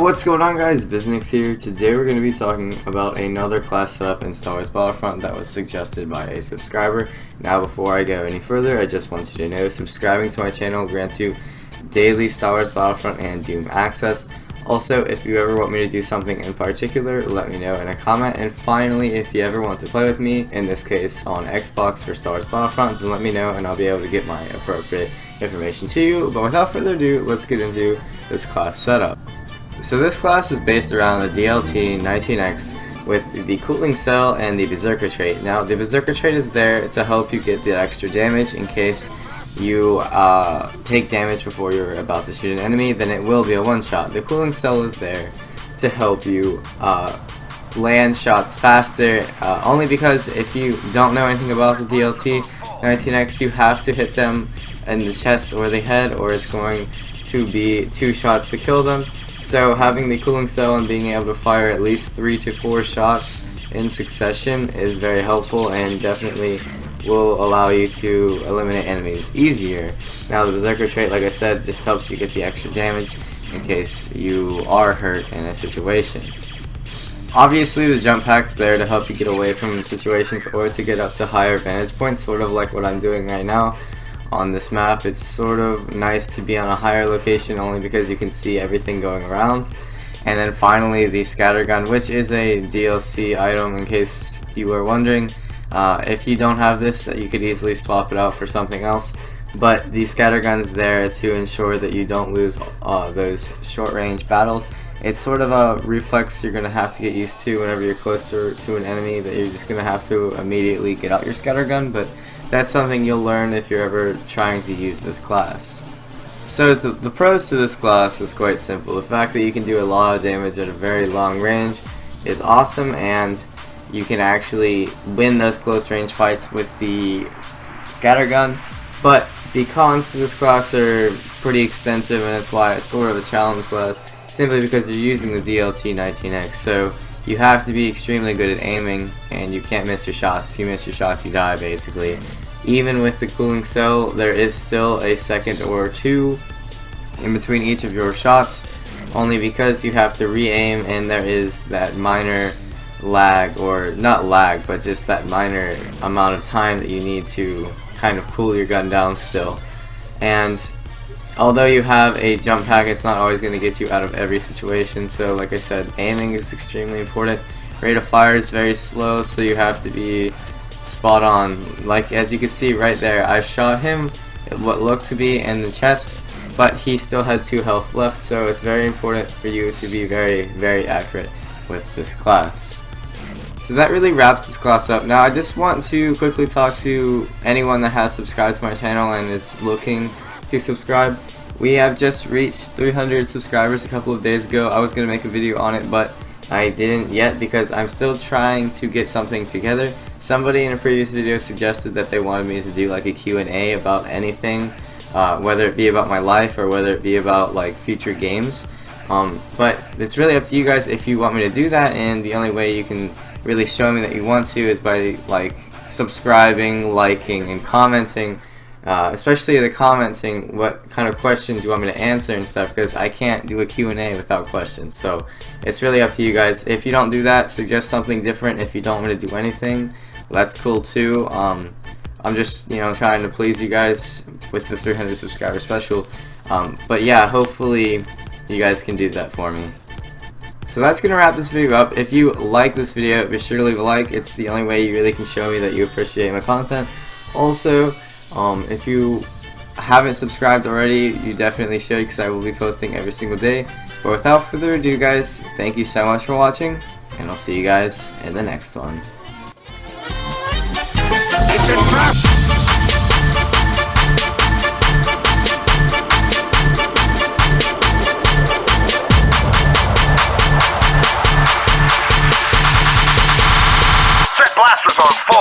What's going on, guys? Biznix here. Today we're going to be talking about another class setup in Star Wars Battlefront that was suggested by a subscriber. Now before I go any further, I just want you to know subscribing to my channel grants you daily Star Wars Battlefront and Doom access. Also, if you ever want me to do something in particular, let me know in a comment. And finally, if you ever want to play with me, in this case on Xbox for Star Wars Battlefront, then let me know and I'll be able to get my appropriate information to you. But without further ado, let's get into this class setup. So this class is based around the DLT-19X with the cooling cell and the berserker trait. Now the berserker trait is there to help you get the extra damage in case you take damage before you're about to shoot an enemy, then it will be a one-shot. The cooling cell is there to help you land shots faster, only because if you don't know anything about the DLT-19X, you have to hit them in the chest or the head, or it's going to be 2 shots to kill them. So having the cooling cell and being able to fire at least 3 to 4 shots in succession is very helpful and definitely will allow you to eliminate enemies easier. Now the berserker trait, like I said, just helps you get the extra damage in case you are hurt in a situation. Obviously the jump pack's there to help you get away from situations or to get up to higher vantage points, sort of like what I'm doing right now. On this map, it's sort of nice to be on a higher location only because you can see everything going around. And then finally the scattergun, which is a DLC item in case you were wondering. If you don't have this, you could easily swap it out for something else, but the scattergun is there to ensure that you don't lose those short range battles. It's sort of a reflex you're going to have to get used to whenever you're close to an enemy, that you're just going to have to immediately get out your scattergun, but that's something you'll learn if you're ever trying to use this class. So the pros to this class is quite simple. The fact that you can do a lot of damage at a very long range is awesome, and you can actually win those close range fights with the scattergun. But the cons to this class are pretty extensive, and that's why it's sort of a challenge class, simply because you're using the DLT-19X. So you have to be extremely good at aiming, and you can't miss your shots. If you miss your shots, you die, basically. Even with the cooling cell, there is still a second or 2 in between each of your shots, only because you have to re-aim, and there is that minor lag, or not lag, but just that minor amount of time that you need to kind of cool your gun down still. And although you have a jump pack, it's not always going to get you out of every situation. So like I said, aiming is extremely important. Rate of fire is very slow, so you have to be spot on. Like as you can see right there, I shot him what looked to be in the chest, but he still had 2 health left, so it's very important for you to be very accurate with this class. So that really wraps this class up. Now I just want to quickly talk to anyone that has subscribed to my channel and is looking to subscribe. We have just reached 300 subscribers a couple of days ago. I was going to make a video on it, but I didn't yet because I'm still trying to get something together. Somebody in a previous video suggested that they wanted me to do like a Q&A about anything, whether it be about my life or whether it be about like future games. But it's really up to you guys if you want me to do that, and the only way you can really show me that you want to is by like subscribing, liking, and commenting. Especially the commenting what kind of questions you want me to answer and stuff, because I can't do a Q&A without questions. So it's really up to you guys. If you don't do that, suggest something different. If you don't want to do anything, that's cool too. I'm just trying to please you guys with the 300 subscriber special. But yeah, hopefully you guys can do that for me. So that's going to wrap this video up. If you like this video, be sure to leave a like. It's the only way you really can show me that you appreciate my content. Also, if you haven't subscribed already, you definitely should, because I will be posting every single day. But without further ado, guys, thank you so much for watching, and I'll see you guys in the next one. It's a trap! Blasters on full.